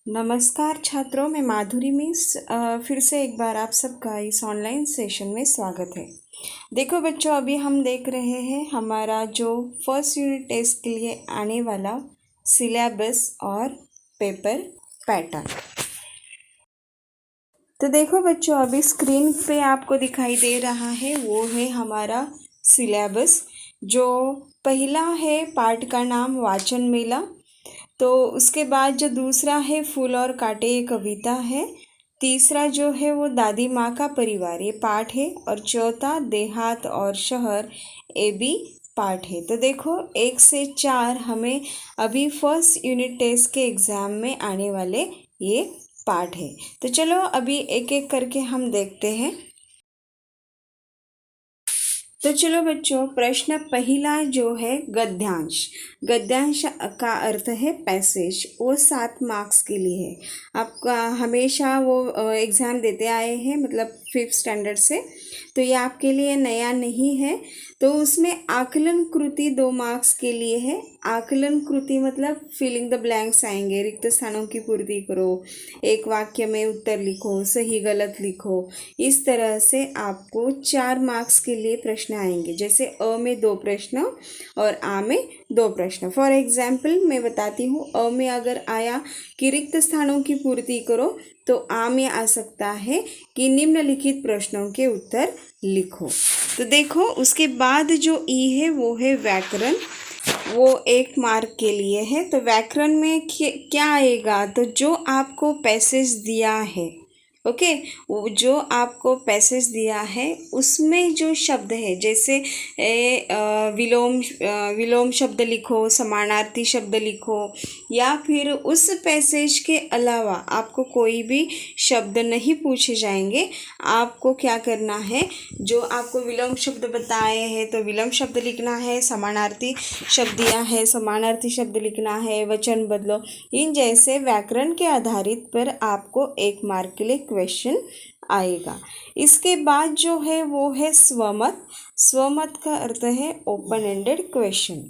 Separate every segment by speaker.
Speaker 1: नमस्कार छात्रों, मैं माधुरी मिस फिर से एक बार आप सबका इस ऑनलाइन सेशन में स्वागत है। देखो बच्चों, अभी हम देख रहे हैं हमारा जो फर्स्ट यूनिट टेस्ट के लिए आने वाला सिलेबस और पेपर पैटर्न। तो देखो बच्चों, अभी स्क्रीन पे आपको दिखाई दे रहा है वो है हमारा सिलेबस। जो पहला है पाठ का नाम वाचन मेला, तो उसके बाद जो दूसरा है फूल और कांटे ये कविता है, तीसरा जो है वो दादी माँ का परिवार ये पाठ है, और चौथा देहात और शहर ये भी पाठ है। तो देखो 1 से 4 हमें अभी फर्स्ट यूनिट टेस्ट के एग्ज़ाम में आने वाले ये पाठ है। तो चलो अभी एक एक करके हम देखते हैं। तो चलो बच्चों, प्रश्न पहला जो है गद्यांश। गद्यांश का अर्थ है पैसेज, वो 7 मार्क्स के लिए है। आपका हमेशा वो एग्ज़ाम देते आए हैं, मतलब 5th स्टैंडर्ड से, तो ये आपके लिए नया नहीं है। तो उसमें आकलन कृति 2 मार्क्स के लिए है। आकलन कृति मतलब फिलिंग द ब्लैंक्स आएंगे, रिक्त स्थानों की पूर्ति करो, एक वाक्य में उत्तर लिखो, सही गलत लिखो। इस तरह से आपको 4 मार्क्स के लिए प्रश्न आएंगे, जैसे अ में 2 प्रश्न और आ में 2 प्रश्न। फॉर एग्जाम्पल मैं बताती हूँ, अ में अगर आया कि रिक्त स्थानों की पूर्ति करो, तो आ में आ सकता है कि निम्नलिखित प्रश्नों के उत्तर लिखो। तो देखो उसके बाद जो ई है वो है व्याकरण, वो 1 मार्क के लिए है। तो व्याकरण में क्या आएगा, तो जो आपको पैसेज दिया है, ओके, वो जो आपको पैसेज दिया है उसमें जो शब्द है, जैसे विलोम शब्द लिखो, समानार्थी शब्द लिखो, या फिर उस पैसेज के अलावा आपको कोई भी शब्द नहीं पूछे जाएंगे। आपको क्या करना है, जो आपको विलोम शब्द बताए हैं तो विलोम शब्द लिखना है, समानार्थी शब्द दिया है समानार्थी शब्द लिखना है, वचन बदलो, इन जैसे व्याकरण के आधारित पर आपको 1 मार्क के लिए क्वेश्चन आएगा। इसके बाद जो है वो है स्वमत। स्वमत का अर्थ है ओपन एंडेड क्वेश्चन।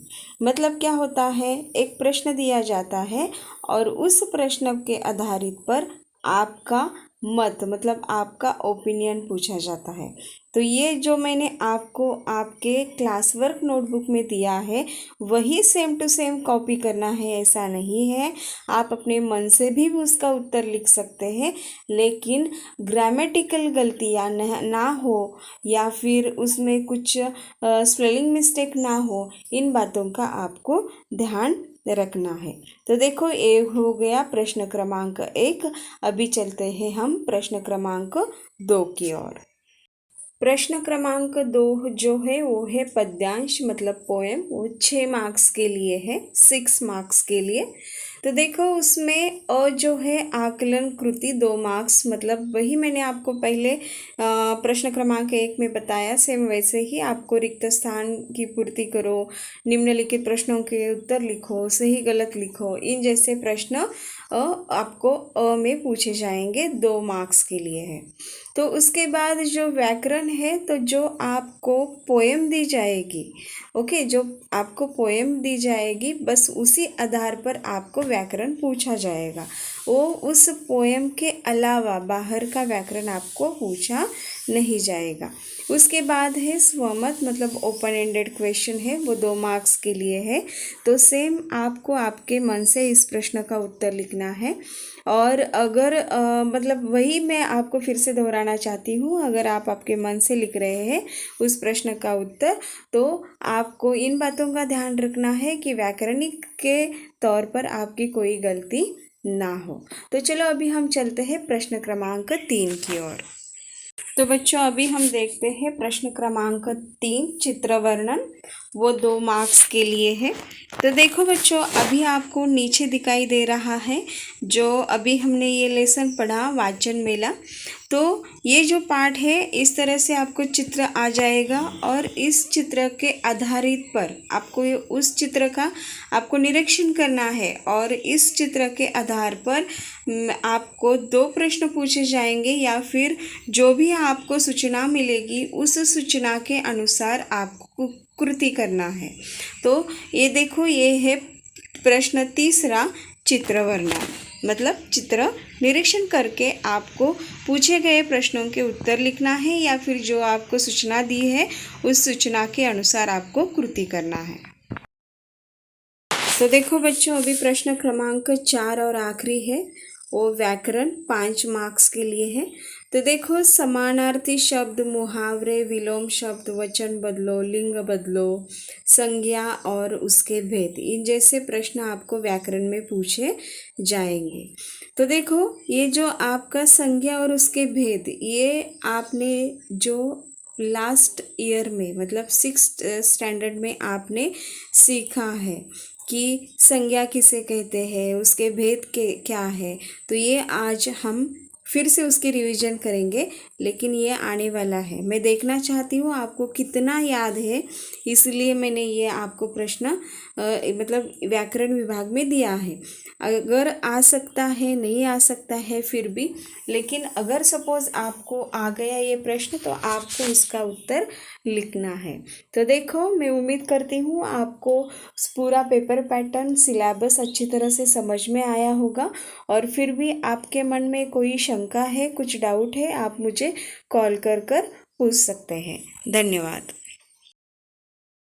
Speaker 1: मतलब क्या होता है, एक प्रश्न दिया जाता है और उस प्रश्न के आधारित पर आपका मत मतलब आपका ओपिनियन पूछा जाता है। तो ये जो मैंने आपको आपके क्लास वर्क नोटबुक में दिया है वही सेम टू सेम कॉपी करना है, ऐसा नहीं है। आप अपने मन से भी उसका उत्तर लिख सकते हैं, लेकिन ग्रामेटिकल गलतियाँ ना हो या फिर उसमें कुछ स्पेलिंग मिस्टेक ना हो, इन बातों का आपको ध्यान रखना है। तो देखो ये हो गया प्रश्न क्रमांक 1। अभी चलते हैं हम प्रश्न क्रमांक 2 की ओर। प्रश्न क्रमांक 2 जो है वो है पद्यांश मतलब पोएम, वो 6 मार्क्स के लिए है, 6 मार्क्स के लिए। तो देखो उसमें अ जो है आकलन कृति 2 मार्क्स, मतलब वही मैंने आपको पहले प्रश्न क्रमांक 1 में बताया, सेम वैसे ही आपको रिक्त स्थान की पूर्ति करो, निम्नलिखित प्रश्नों के उत्तर लिखो, सही गलत लिखो, इन जैसे प्रश्न आपको अ में पूछे जाएंगे, 2 मार्क्स के लिए है। तो उसके बाद जो व्याकरण है, तो जो आपको पोएम दी जाएगी, ओके, जो आपको पोएम दी जाएगी बस उसी आधार पर आपको व्याकरण पूछा जाएगा। वो उस पोएम के अलावा बाहर का व्याकरण आपको पूछा नहीं जाएगा। उसके बाद है स्वमत मतलब ओपन एंडेड क्वेश्चन है, वो 2 मार्क्स के लिए है। तो सेम आपको आपके मन से इस प्रश्न का उत्तर लिखना है। और अगर मतलब वही मैं आपको फिर से दोहराना चाहती हूँ, अगर आप आपके मन से लिख रहे हैं उस प्रश्न का उत्तर, तो आपको इन बातों का ध्यान रखना है कि व्याकरणिक के तौर पर आपकी कोई गलती ना हो। तो चलो अभी हम चलते हैं प्रश्न क्रमांक 3 की ओर। तो बच्चों अभी हम देखते हैं प्रश्न क्रमांक 3 चित्र वर्णन, वो 2 मार्क्स के लिए है। तो देखो बच्चों, अभी आपको नीचे दिखाई दे रहा है जो अभी हमने ये लेसन पढ़ा वाचन मेला। तो ये जो पाठ है इस तरह से आपको चित्र आ जाएगा, और इस चित्र के आधारित पर आपको उस चित्र का आपको निरीक्षण करना है, और इस चित्र के आधार पर आपको 2 प्रश्न पूछे जाएंगे, या फिर जो भी आपको सूचना मिलेगी उस सूचना के अनुसार आपको कृति करना है। तो ये देखो, ये है प्रश्न तीसरा चित्र वर्णन। मतलब चित्र निरीक्षण करके आपको पूछे गए प्रश्नों के उत्तर लिखना है या फिर जो आपको सूचना दी है उस सूचना के अनुसार आपको कृति करना है। तो देखो बच्चों, अभी प्रश्न क्रमांक 4 और आखिरी है, वो व्याकरण 5 मार्क्स के लिए है। तो देखो, समानार्थी शब्द, मुहावरे, विलोम शब्द, वचन बदलो, लिंग बदलो, संज्ञा और उसके भेद, इन जैसे प्रश्न आपको व्याकरण में पूछे जाएंगे। तो देखो, ये जो आपका संज्ञा और उसके भेद, ये आपने जो लास्ट ईयर में मतलब 6th स्टैंडर्ड में आपने सीखा है कि संज्ञा किसे कहते हैं, उसके भेद के क्या है। तो ये आज हम फिर से उसकी रिवीजन करेंगे, लेकिन ये आने वाला है। मैं देखना चाहती हूँ आपको कितना याद है, इसलिए मैंने ये आपको प्रश्न मतलब व्याकरण विभाग में दिया है। अगर आ सकता है, नहीं आ सकता है फिर भी, लेकिन अगर सपोज़ आपको आ गया ये प्रश्न तो आपको इसका उत्तर लिखना है। तो देखो, मैं उम्मीद करती हूँ आपको पूरा पेपर पैटर्न, सिलेबस अच्छी तरह से समझ में आया होगा। और फिर भी आपके मन में कोई शंका है, कुछ डाउट है, आप मुझे कॉल कर पूछ सकते हैं। धन्यवाद।